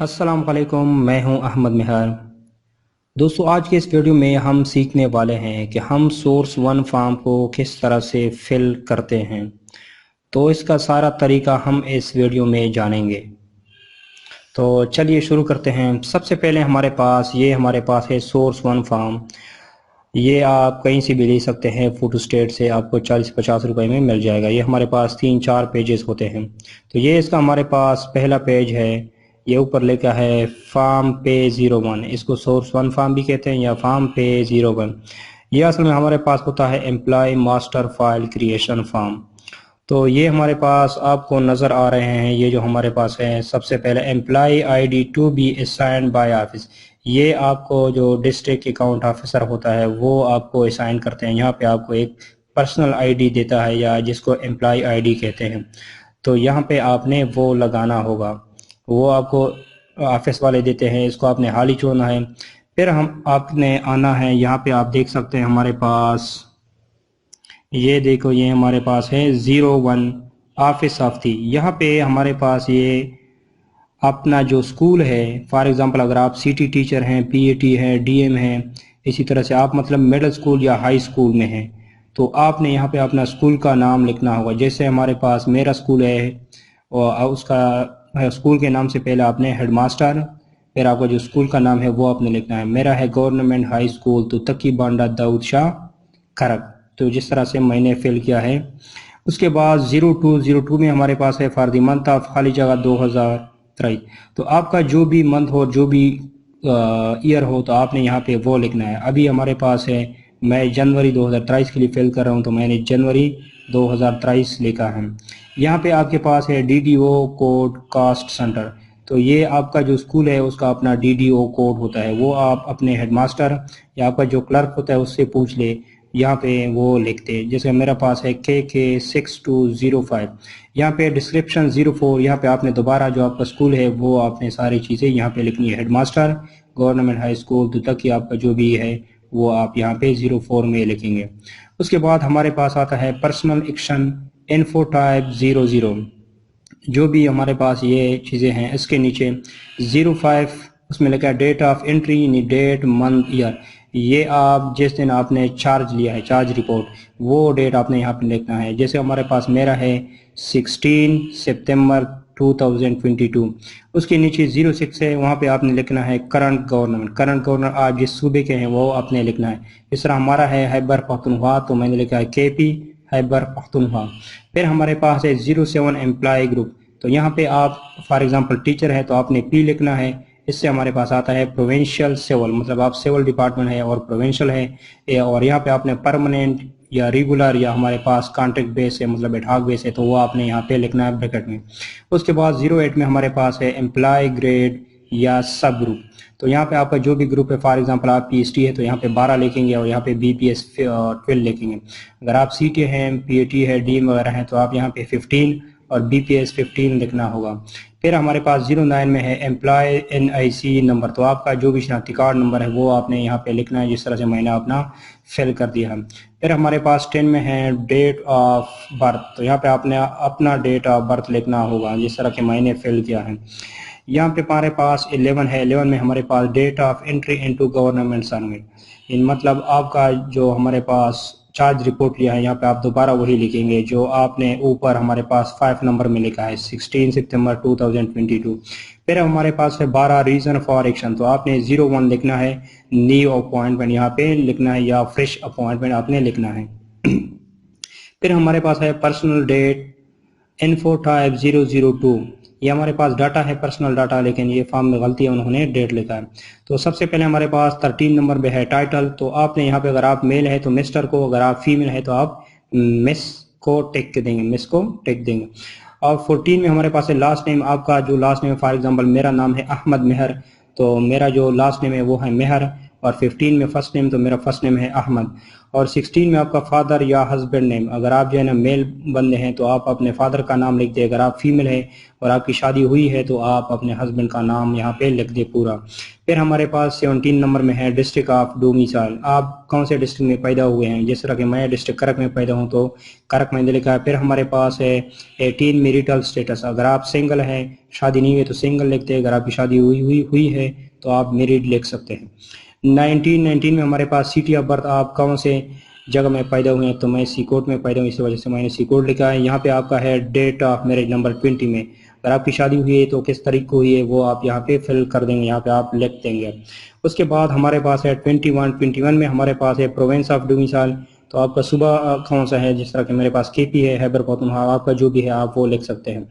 السلام علیکم، میں ہوں احمد مہر۔ دوستو، آج کے اس ویڈیو میں ہم سیکھنے والے ہیں کہ ہم سورس ون فارم کو کس طرح سے فل کرتے ہیں۔ تو اس کا سارا طریقہ ہم اس ویڈیو میں جانیں گے۔ تو چلیے شروع کرتے ہیں۔ سب سے پہلے ہمارے پاس ہے سورس ون فارم۔ یہ آپ کہیں سے بھی لے سکتے ہیں، فوٹو اسٹیٹ سے آپ کو 40-50 روپے میں مل جائے گا۔ یہ ہمارے پاس 3-4 پیجز ہوتے ہیں۔ تو یہ اس کا ہمارے پاس پہلا پیج ہے۔ یہ اوپر لکھا ہے فارم پے 01۔ اس کو سورس ون فارم بھی کہتے ہیں یا فارم پے 01۔ یہ اصل میں ہمارے پاس ہوتا ہے employee master file creation form. تو یہ ہمارے پاس آپ کو نظر آ رہے ہیں۔ یہ جو ہمارے پاس ہے، سب سے پہلے employee I D to be assigned by office. یہ آپ کو جو ڈسٹرکٹ اکاؤنٹ آفیسر ہوتا ہے وہ آپ کو اسائن کرتے ہیں۔ یہاں پہ آپ کو ایک پرسنل آئی ڈی دیتا ہے یا جس کو امپلائی آئی ڈی کہتے ہیں۔ تو یہاں پہ آپ نے وہ لگانا ہوگا، وہ آپ کو آفس والے دیتے ہیں۔ اس کو آپ نے حال ہی چننا ہے۔ پھر آپ نے آنا ہے، یہاں پہ آپ دیکھ سکتے ہیں ہمارے پاس، یہ دیکھو، یہ ہمارے پاس ہے 01 آفس آف دی۔ یہاں پہ ہمارے پاس یہ اپنا جو سکول ہے، فار ایگزامپل اگر آپ سی ٹی ٹیچر ہیں، پی اے ٹی ہے، ڈی ایم ہیں، اسی طرح سے آپ مطلب مڈل سکول یا ہائی سکول میں ہیں، تو آپ نے یہاں پہ اپنا سکول کا نام لکھنا ہوگا۔ جیسے ہمارے پاس میرا سکول ہے، اور اس کا سکول کے نام سے پہلے آپ نے ہیڈ ماسٹر، پھر آپ کا جو سکول کا نام ہے وہ آپ نے لکھنا ہے۔ میرا ہے گورنمنٹ ہائی سکول تو تقی بانڈا داؤد شاہ کھرک، تو جس طرح سے میں نے فل کیا ہے۔ اس کے بعد 0202 میں ہمارے پاس ہے فار دی منتھ آف، خالی جگہ 2023۔ تو آپ کا جو بھی منتھ ہو، جو بھی ایئر ہو، تو آپ نے یہاں پہ وہ لکھنا ہے۔ ابھی ہمارے پاس ہے، میں جنوری 2023 کے لیے فل کر رہا ہوں، تو میں نے جنوری 2023 لکھا ہے۔ یہاں پہ آپ کے پاس ہے D D O code cost centre. تو یہ آپ کا جو سکول ہے اس کا اپنا ڈی ڈی او کوڈ ہوتا ہے، وہ آپ اپنے ہیڈ ماسٹر یا آپ کا جو کلرک ہوتا ہے اس سے پوچھ لے، یہاں پہ وہ لکھتے۔ جیسے میرا پاس ہے KK6205۔ یہاں پہ ڈسکرپشن 04، یہاں پہ آپ نے دوبارہ جو آپ کا سکول ہے وہ آپ نے ساری چیزیں یہاں پہ لکھنی ہے۔ Headmaster, government high school تو تک آپ کا جو بھی ہے وہ آپ یہاں پہ 04 میں لکھیں گے۔ اس کے بعد ہمارے پاس آتا ہے پرسنل ایکشن انفو ٹائپ 00۔ جو بھی ہمارے پاس یہ چیزیں ہیں، اس کے نیچے 05 اس میں لکھا ہے ڈیٹ آف انٹری، یعنی ڈیٹ منتھ ایئر۔ یہ آپ جس دن آپ نے چارج لیا ہے، چارج رپورٹ، وہ ڈیٹ آپ نے یہاں پہ لکھنا ہے۔ جیسے ہمارے پاس میرا ہے 16 سپتمبر 2022۔ اس کے نیچے 06 ہے، وہاں پہ آپ نے لکھنا ہے کرنٹ گورنر آپ جس صوبے کے ہیں وہ آپ نے لکھنا ہے۔ اس طرح ہمارا ہے خیبر پختونخوا، تو میں نے لکھا ہے KP خیبر پختونخوا۔ پھر ہمارے پاس ہے 07 امپلائی گروپ۔ تو یہاں پہ آپ فار ایگزامپل ٹیچر ہے تو آپ نے P لکھنا ہے۔ اس سے ہمارے پاس آتا ہے پروونشل سول، مطلب آپ سول ڈپارٹمنٹ ہے اور پروونشل ہے، اور یہاں پہ آپ نے پرماننٹ یا ریگولر یا ہمارے پاس کانٹریکٹ بیس ہے، مطلب ایڈہاک بیس ہے، تو وہ آپ نے یہاں پہ لکھنا ہے بریکٹ میں۔ اس کے بعد 08 میں ہمارے پاس ہے امپلائی گریڈ یا سب گروپ۔ تو یہاں پہ آپ کا جو بھی گروپ ہے، فار ایگزامپل آپ PST ہے تو یہاں پہ 12 لکھیں گے، اور یہاں پہ BPS 12 لکھیں گے۔ اگر آپ CT ہیں، PAT ہے، ڈیم وغیرہ ہیں، تو آپ یہاں پہ 15 اور BPS 15 لکھنا ہوگا۔ پھر ہمارے پاس 09 میں ہے امپلائی NIC نمبر، تو آپ کا جو بھی شناختی کارڈ نمبر ہے وہ آپ نے یہاں پہ لکھنا ہے، جس طرح سے میں نے اپنا فل کر دیا ہے۔ پھر ہمارے پاس 10 میں ہے ڈیٹ آف برتھ، تو یہاں پہ آپ نے اپنا ڈیٹ آف برتھ لکھنا ہوگا، جس طرح کہ میں نے فل کیا ہے۔ یہاں پہ ہمارے پاس 11 ہے، 11 میں ہمارے پاس date of entry into government service, مطلب آپ کا جو ہمارے پاس چارج رپورٹ لیا ہے، یہاں پہ آپ دوبارہ وہی لکھیں گے جو آپ نے اوپر ہمارے پاس 5 نمبر میں لکھا ہے 16 سپتمبر 2022۔ پھر ہمارے پاس ہے 12 ریزن فار ایکشن، تو آپ نے 01 لکھنا ہے، نیو اپوائنٹمنٹ یہاں پہ لکھنا ہے یا فریش اپوائنٹمنٹ آپ نے لکھنا ہے۔ پھر ہمارے پاس ہے پرسنل ڈیٹ انفو ٹائپ 002۔ یہ ہمارے پاس ڈاٹا ہے، پرسنل ڈاٹا، لیکن یہ فارم میں غلطی ہے، انہوں نے ڈیٹ لکھا ہے۔ تو سب سے پہلے ہمارے پاس 13 نمبر پہ ہے ٹائٹل، تو آپ نے یہاں پہ اگر آپ میل ہے تو مسٹر کو، اگر آپ فیمیل ہے تو آپ مس کو ٹک دیں گے، مس کو ٹک دیں گے۔ اور 14 میں ہمارے پاس ہے لاسٹ نیم، آپ کا جو لاسٹ نیم ہے، فار ایگزامپل میرا نام ہے احمد مہر، تو میرا جو لاسٹ نیم ہے وہ ہے مہر، اور 15 میں فرسٹ نیم تو میرا فرسٹ نیم ہے احمد، اور 16 میں آپ کا فادر یا ہسبینڈ نیم، اگر آپ جو ہے نا میل بندے ہیں تو آپ اپنے فادر کا نام لکھ دیں، اگر آپ فیمیل ہیں اور آپ کی شادی ہوئی ہے تو آپ اپنے ہسبینڈ کا نام یہاں پہ لکھ دیں پورا۔ پھر ہمارے پاس 17 نمبر میں ہے ڈسٹرکٹ آف ڈومیسائل، آپ کون سے ڈسٹرکٹ میں پیدا ہوئے ہیں، جس طرح کہ میں ڈسٹرکٹ کرک میں پیدا ہوں تو کرک میں لکھا ہے۔ پھر ہمارے پاس ہے 18 میریٹل سٹیٹس، اگر آپ سنگل ہیں، شادی نہیں ہوئی تو سنگل لکھتے ہیں، اگر آپ کی شادی ہوئی ہے تو آپ میریڈ لکھ سکتے ہیں۔ 19 میں ہمارے پاس سٹی آف برتھ، آپ کون سے جگہ میں پیدا ہوئے ہیں تو میں سیکوٹ میں پیدا ہوں، اس وجہ سے میں نے سیکوٹ لکھا ہے۔ یہاں پہ آپ کا ہے ڈیٹ آف میرج نمبر 20 میں، اگر آپ کی شادی ہوئی ہے تو کس تاریخ کو ہوئی ہے وہ آپ یہاں پہ فل کر دیں گے، یہاں پہ آپ لکھ دیں گے۔ اس کے بعد ہمارے پاس ہے 21 میں ہمارے پاس ہے پروونس آف ڈومیسائل، تو آپ کا صوبہ کون سا ہے، جس طرح کہ میرے پاس کے پی ہے، خیبر پختونخوا، آپ کا جو بھی ہے آپ وہ لکھ سکتے ہیں۔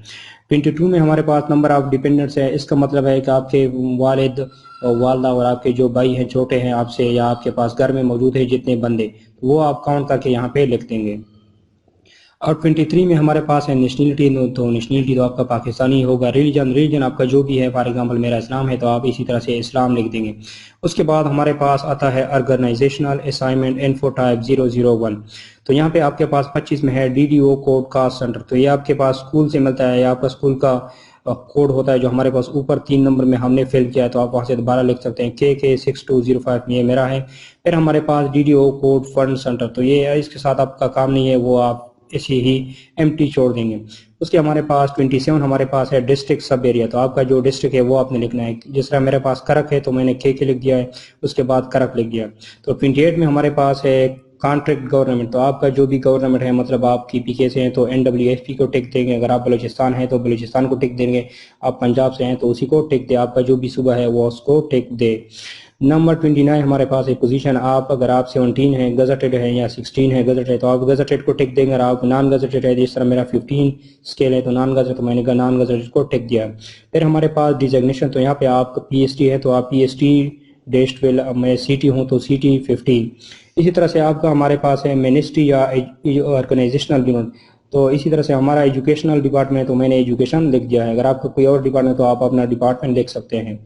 22 میں ہمارے پاس نمبر آف ڈیپینڈنٹس ہے، اس کا مطلب ہے کہ آپ کے والد اور والدہ اور آپ کے جو بھائی ہیں چھوٹے ہیں آپ سے، یا آپ کے پاس گھر میں موجود ہے جتنے بندے، وہ آپ کاؤنٹ کر کے یہاں پہ لکھ دیں گے۔ اور 23 میں ہمارے پاس ہے نیشنلٹی، تو نیشنلٹی تو آپ کا پاکستانی ہوگا۔ ریلیجن آپ کا جو بھی ہے، فار ایگزامپل میرا اسلام ہے تو آپ اسی طرح سے اسلام لکھ دیں گے۔ اس کے بعد ہمارے پاس آتا ہے آرگنائزیشنل اسائنمنٹ انفو ٹائپ 001، تو یہاں پہ آپ کے پاس 25 میں ہے D D O code cost centre, تو یہ آپ کے پاس اسکول سے ملتا ہے، یا آپ کا اسکول کا کوڈ ہوتا ہے جو ہمارے پاس اوپر 3 نمبر میں ہم نے فل کیا ہے، تو آپ وہاں سے دوبارہ لکھ سکتے ہیں۔ کے 6205 میں یہ میرا ہے۔ پھر ہمارے پاس D D O code fund centre, تو یہ اس کے ساتھ آپ کا کام نہیں ہے، وہ آپ ایسے ہی ایمٹی چھوڑ دیں گے۔ اس کے ہمارے پاس 27 ہمارے پاس ہے ڈسٹرکٹ سب ایریا، تو آپ کا جو ڈسٹرکٹ ہے وہ آپ نے لکھنا ہے، جس طرح میرے پاس کرک ہے تو میں نے کے لکھ دیا ہے، اس کے بعد کرک لکھ دیا۔ تو 28 میں ہمارے پاس ہے کانٹریکٹ گورنمنٹ، تو آپ کا جو بھی گورنمنٹ ہے، مطلب آپ کی پی کے سے ہیں تو NWFP کو ٹک دیں گے، اگر آپ بلوچستان ہیں تو بلوچستان کو ٹک دیں گے، آپ پنجاب سے ہیں تو اسی کو ٹک دے، آپ کا جو بھی صوبہ ہے وہ اس کو ٹک دے۔ نمبر 29 ہمارے پاس ایک پوزیشن، آپ اگر آپ 17 ہیں گزٹڈ ہے یا 16 ہے گزٹڈ ہے تو آپ گزٹڈ کو ٹک دیں گے، اگر آپ نان گزٹڈ ہے، جس طرح میرا 15 اسکیل ہے تو نان گزٹڈ، تو میں نے نان گزٹڈ کو ٹک دیا۔ پھر ہمارے پاس ڈیزگنیشن، تو یہاں پہ آپ پی ایس ٹی ہے تو آپ P S T dash twelve, میں سی ٹی ہوں تو سی ٹی 15۔ اسی طرح سے آپ کا ہمارے پاس ہے منسٹری یا آرگنائزیشنل یونٹ، تو اسی طرح سے ہمارا ایجوکیشنل ڈپارٹمنٹ، تو میں نے ایجوکیشن لکھ دیا ہے، اگر آپ کا کوئی اور ڈپارٹمنٹ تو آپ اپنا ڈپارٹمنٹ لکھ سکتے ہیں۔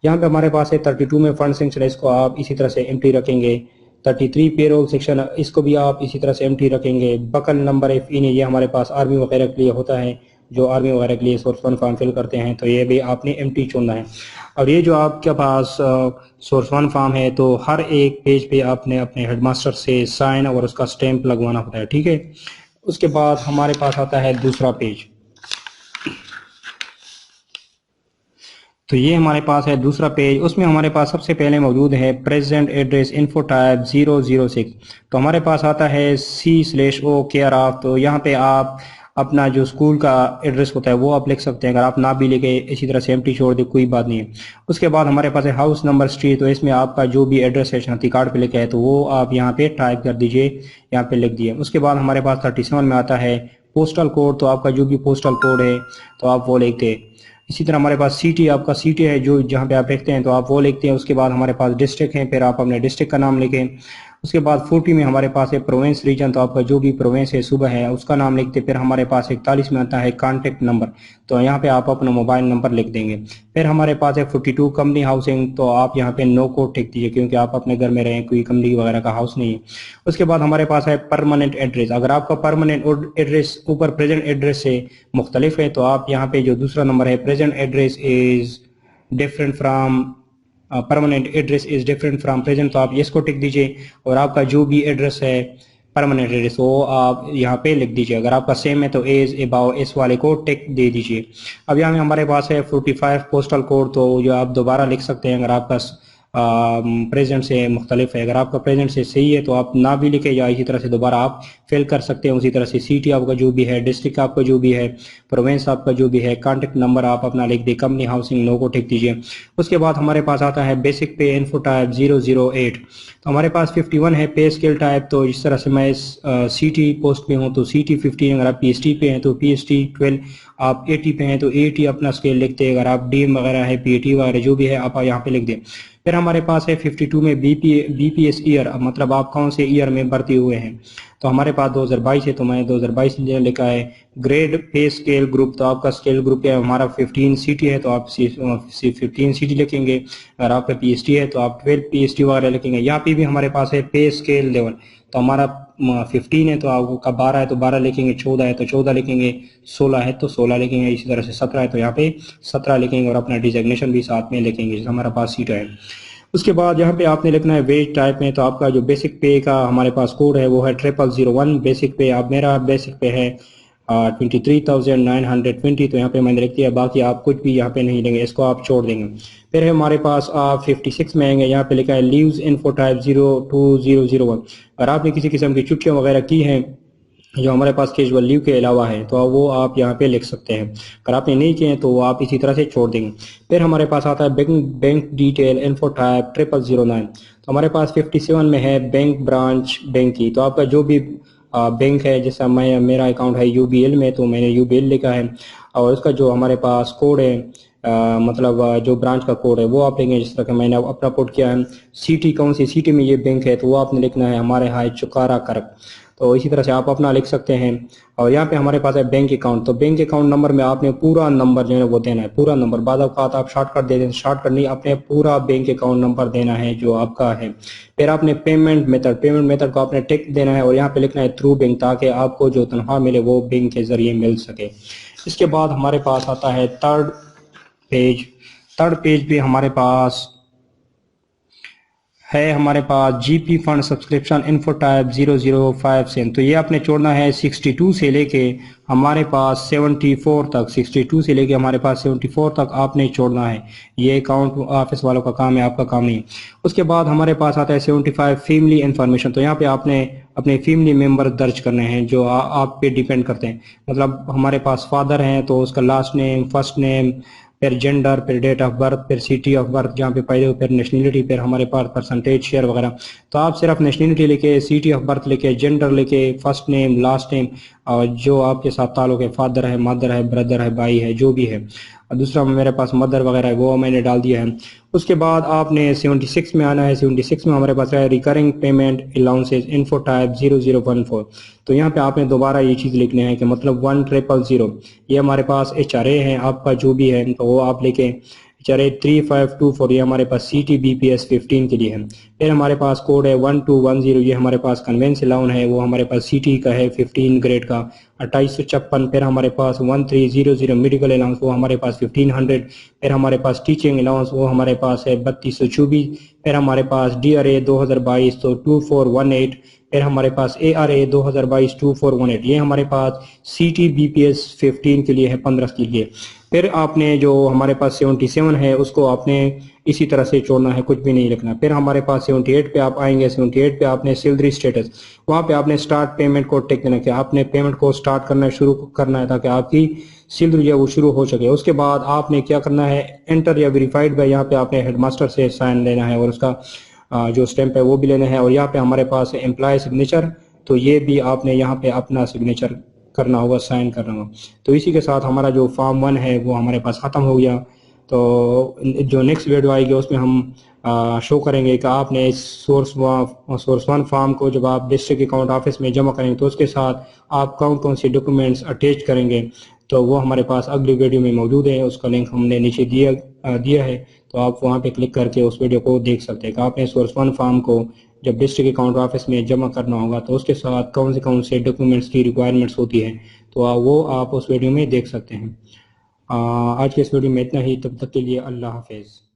یہاں پہ ہمارے پاس ہے 32 میں فنڈ سیکشن، اس کو آپ اسی طرح سے ایمٹی رکھیں گے۔ 33 پے رول سیکشن، اس کو بھی آپ اسی طرح سے ایمٹی رکھیں گے۔ بکل نمبر ایف این، یہ ہمارے پاس آرمی وغیرہ کے لیے ہوتا ہے، جو آرمی وغیرہ کے لیے سورس ون فارم فل کرتے ہیں تو یہ بھی آپ نے ایمٹی چننا ہے۔ اور یہ جو آپ کے پاس سورس ون فارم ہے تو ہر ایک پیج پہ آپ نے اپنے ہیڈ ماسٹر سے سائن اور اس کا سٹیمپ لگوانا ہوتا ہے، ٹھیک ہے۔ اس کے بعد ہمارے پاس آتا ہے دوسرا پیج، تو یہ ہمارے پاس ہے دوسرا پیج، اس میں ہمارے پاس سب سے پہلے موجود ہے پریزنٹ ایڈریس انفو ٹائپ 006، تو ہمارے پاس آتا ہے C/O کیئر آف، تو یہاں پہ آپ اپنا جو اسکول کا ایڈریس ہوتا ہے وہ آپ لکھ سکتے ہیں، اگر آپ نہ بھی لکھے اسی طرح سے ایمٹی چھوڑ دے کوئی بات نہیں ہے۔ اس کے بعد ہمارے پاس ہے ہاؤس نمبر اسٹریٹ، تو اس میں آپ کا جو بھی ایڈریس ہے شناختی کارڈ پہ لکھا ہے تو وہ آپ یہاں پہ ٹائپ کر دیجئے، یہاں پہ لکھ دیے۔ اس کے بعد ہمارے پاس 37 میں آتا ہے پوسٹل کوڈ، تو آپ کا جو بھی پوسٹل کوڈ ہے تو آپ وہ لکھتے ہیں۔ اسی طرح ہمارے پاس سٹی، آپ کا سٹی ہے جو جہاں پہ آپ لکھتے ہیں تو آپ وہ لکھتے ہیں۔ اس کے بعد ہمارے پاس ڈسٹرکٹ ہیں، پھر آپ اپنے ڈسٹرکٹ کا نام لکھیں۔ اس کے بعد 40 میں ہمارے پاس ہے پروونس ریجن، تو آپ کا جو بھی پروونس ہے صوبہ ہے اس کا نام لکھتے ہیں۔ پھر ہمارے پاس 41 میں آتا ہے کانٹیکٹ نمبر، تو یہاں پہ آپ اپنا موبائل نمبر لکھ دیں گے۔ پھر ہمارے پاس ہے 42 کمپنی ہاؤسنگ، تو آپ یہاں پہ نو کو ٹک دیجیے کیونکہ آپ اپنے گھر میں رہیں، کوئی کمپنی وغیرہ کا ہاؤس نہیں ہے۔ اس کے بعد ہمارے پاس ہے پرماننٹ ایڈریس، اگر آپ کا پرماننٹ ایڈریس اوپر پریزنٹ ایڈریس سے مختلف ہے تو آپ یہاں پہ جو دوسرا نمبر ہے present address is different from permanent address is different from present, تو آپ اس کو ٹک دیجئے، اور آپ کا جو بھی ایڈریس ہے پرماننٹ ایڈریس وہ آپ یہاں پہ لکھ دیجئے، اگر آپ کا سیم ہے تو ایز اباؤ اس والے کو ٹک دے دیجئے۔ اب یہاں ہمارے پاس ہے 45 پوسٹل کوڈ، تو جو آپ دوبارہ لکھ سکتے ہیں اگر آپ کا پریزنٹ سے مختلف ہے، اگر آپ کا پریزنٹ سے صحیح ہے تو آپ نہ بھی لکھے یا اسی طرح سے دوبارہ آپ فل کر سکتے ہیں۔ اسی طرح سے سٹی آپ کا جو بھی ہے، ڈسٹرکٹ آپ کا جو بھی ہے، پروونس آپ کا جو بھی ہے، کانٹیکٹ نمبر آپ اپنا لکھ دیں، کمپنی ہاؤسنگ نو کو ٹک دیجئے۔ اس کے بعد ہمارے پاس آتا ہے بیسک پے انفو ٹائپ 008، تو ہمارے پاس 51 ہے پے اسکیل ٹائپ، تو جس طرح سے میں سی ٹی پوسٹ پہ ہوں تو سی ٹی 15، اگر آپ پی ایس ٹی پہ ہیں تو پی ایس ٹی 12، آپ 80 پہ ہیں تو 80 اپنا اسکیل لکھتے ہیں، اگر آپ ڈیم وغیرہ ہے پی ٹی وغیرہ جو بھی ہے آپ یہاں پہ لکھ دیں۔ پھر ہمارے پاس ہے 52 میں بی پی ایس ایئر، مطلب آپ کون سے ایئر میں بھرتی ہوئے ہیں، تو ہمارے پاس 2022 ہے تو میں نے 2022 لکھا ہے۔ گریڈ پے اسکیل گروپ، تو آپ کا اسکیل گروپ کیا ہے، ہمارا 15 سی ٹی ہے تو آپ 15 سی ٹی لکھیں گے، اگر آپ کا پی ایس ٹی ہے تو آپ 12 پی ایس ٹی وغیرہ لکھیں گے۔ یہاں پہ بھی ہمارے پاس ہے پے اسکیل لیول، تو ہمارا 15 ہے تو آپ کا 12 ہے تو 12 لکھیں گے، 14 ہے تو 14 لکھیں گے، 16 ہے تو 16 لکھیں گے، اسی طرح سے 17 ہے تو یہاں پہ 17 لکھیں گے اور اپنا ڈیزگنیشن بھی ساتھ میں لکھیں گے، جیسے ہمارا پاس سیٹ ہے۔ اس کے بعد یہاں پہ آپ نے لکھنا ہے ویج ٹائپ میں، تو آپ کا جو بیسک پے کا ہمارے پاس کوڈ ہے وہ ہے 0001 بیسک پے، اب میرا بیسک پے ہے 23,920، تو یہاں پہ میں نے لکھ دیا، باقی آپ کچھ بھی یہاں پہ نہیں لیں گے، اس کو آپ چھوڑ دیں گے۔ پھر ہے ہمارے پاس 56 میں آئیں گے، یہاں پہ لکھا ہے لیوز انفو ٹائپ 02001، اگر آپ نے کسی قسم کی چھٹیاں وغیرہ کی ہیں جو ہمارے پاس کیجول لیو کے علاوہ ہے تو وہ آپ یہاں پہ لکھ سکتے ہیں، اگر آپ نے نہیں کیے ہیں تو وہ آپ اسی طرح سے چھوڑ دیں گے۔ پھر ہمارے پاس آتا ہے بینک ڈیٹیل انفو ٹائپ 0009، تو ہمارے پاس 57 میں ہے بینک برانچ بینک کی، تو آپ کا جو بھی بینک ہے، جیسا میرا اکاؤنٹ ہے یو بی ایل میں تو میں نے یو بی ایل لکھا ہے، اور اس کا جو ہمارے پاس کوڈ ہے مطلب جو برانچ کا کوڈ ہے وہ آپ لیں گے، جس طرح کہ میں نے اپنا پٹ کیا ہے۔ سٹی کون سی سٹی میں یہ بینک ہے تو وہ آپ نے لکھنا ہے ہمارے ہاں چکارا کرک، تو اسی طرح سے آپ اپنا لکھ سکتے ہیں۔ اور یہاں پہ ہمارے پاس ہے بینک اکاؤنٹ، تو بینک اکاؤنٹ نمبر میں آپ نے پورا نمبر جو ہے وہ دینا ہے، پورا نمبر، بعض اوقات آپ شارٹ کٹ دے دیں، شارٹ کٹ نہیں، آپ نے پورا بینک اکاؤنٹ نمبر دینا ہے جو آپ کا ہے۔ پھر آپ نے پیمنٹ میتھڈ کو آپ نے ٹک دینا ہے اور یہاں پہ لکھنا ہے تھرو بینک، تاکہ آپ کو جو تنخواہ ملے وہ بینک کے ذریعے مل سکے۔ اس کے بعد ہمارے پاس آتا ہے تھرڈ پیج پہ ہمارے پاس ہے ہمارے پاس G P fund subscription info type 005 تو یہ آپ نے چھوڑنا ہے 62 سے لے کے ہمارے پاس 74 تک، 62 سے لے کے ہمارے پاس 74 تک آپ نے چھوڑنا ہے، یہ اکاؤنٹ آفس والوں کا کام ہے، آپ کا کام نہیں۔ اس کے بعد ہمارے پاس آتا ہے 75 فیملی انفارمیشن، تو یہاں پہ آپ نے اپنے فیملی ممبر درج کرنے ہیں جو آپ پہ ڈیپینڈ کرتے ہیں، مطلب ہمارے پاس فادر ہیں تو اس کا لاسٹ نیم، فرسٹ نیم، پھر جینڈر، پھر ڈیٹ آف برتھ، پھر سٹی آف برتھ جہاں پہ پیدا ہوئے، پھر نیشنلٹی، پھر ہمارے پاس پرسنٹیج شیئر وغیرہ، تو آپ صرف نیشنلٹی لکھے، سٹی آف برتھ لکھے، جینڈر لکھے، فرسٹ نیم، لاسٹ نیم، اور جو آپ کے ساتھ تعلق ہے، فادر ہے، مدر ہے، بردر ہے، بھائی ہے، جو بھی ہے، اور دوسرا میرے پاس مدر وغیرہ ہے وہ میں نے ڈال دیا ہے۔ اس کے بعد آپ نے 76 میں آنا ہے، 76 میں ہمارے پاس ہے recurring payment allowances info type 0014، تو یہاں پہ آپ نے دوبارہ یہ چیز لکھنا ہے کہ مطلب 1000، یہ ہمارے پاس ایچ آر اے ہیں آپ کا جو بھی ہے تو وہ آپ لکھیں، ایچ آر اے 3524، یہ ہمارے پاس C T B P S 15 کے لیے ہے۔ پھر ہمارے پاس کوڈ ہے 1210، یہ ہمارے پاس کنوینس الاؤن ہے، وہ ہمارے پاس سی ٹی کا ہے 15 گریڈ کا 2856۔ پھر ہمارے پاس 1300 میڈیکل الاؤنس، وہ ہمارے پاس 1500۔ پھر ہمارے پاس ٹیچنگ الاؤنس وہ ہمارے پاس ہے 3224۔ پھر ہمارے پاس ڈی آر اے 2022 تو 2418۔ پھر ہمارے پاس اے آر اے 2022 2418، یہ ہمارے پاس C T B P S 15 کے لیے ہے، 15 کے لیے۔ پھر آپ نے جو ہمارے پاس 77 ہے اس کو آپ نے اسی طرح سے چھوڑنا ہے، کچھ بھی نہیں لکھنا۔ پھر ہمارے پاس 78 پہ آپ آئیں گے، 78 پہ آپ نے سیلری سٹیٹس، وہاں پہ آپ نے سٹارٹ پیمنٹ کو ٹک دینا کہ آپ نے پیمنٹ کو سٹارٹ کرنا شروع کرنا ہے تاکہ آپ کی سیلری جو ہے وہ شروع ہو سکے۔ اس کے بعد آپ نے کیا کرنا ہے، انٹر یا ویریفائڈ بائی، یہاں پہ آپ نے ہیڈ ماسٹر سے سائن لینا ہے اور اس کا جو سٹیمپ ہے وہ بھی لینا ہے، اور یہاں پہ ہمارے پاس ہے امپلائی سگنیچر، تو یہ بھی آپ نے یہاں پہ اپنا سگنیچر کرنا ہوگا، سائن کرنا ہوگا۔ تو اسی کے ساتھ ہمارا جو فارم 1 ہے وہ ہمارے پاس ختم ہو گیا۔ تو جو نیکسٹ ویڈیو آئے گی اس میں ہم شو کریں گے کہ آپ نے سورس 1 فارم کو جب آپ ڈسٹرکٹ اکاؤنٹ آفس میں جمع کریں گے تو اس کے ساتھ آپ کون سے ڈاکومنٹس اٹیچ کریں گے، تو وہ ہمارے پاس اگلی ویڈیو میں موجود ہے، اس کا لنک ہم نے نیچے دیا ہے، تو آپ وہاں پہ کلک کر کے اس ویڈیو کو دیکھ سکتے ہیں کہ آپ نے سورس 1 فارم کو جب ڈسٹرکٹ اکاؤنٹ آفس میں جمع کرنا ہوگا تو اس کے ساتھ کون سے ڈاکومنٹس کی ریکوائرمنٹس ہوتی ہیں، تو وہ آپ اس ویڈیو میں دیکھ سکتے ہیں۔ آج کے اس ویڈیو میں اتنا ہی، تب تک کے لیے اللہ حافظ۔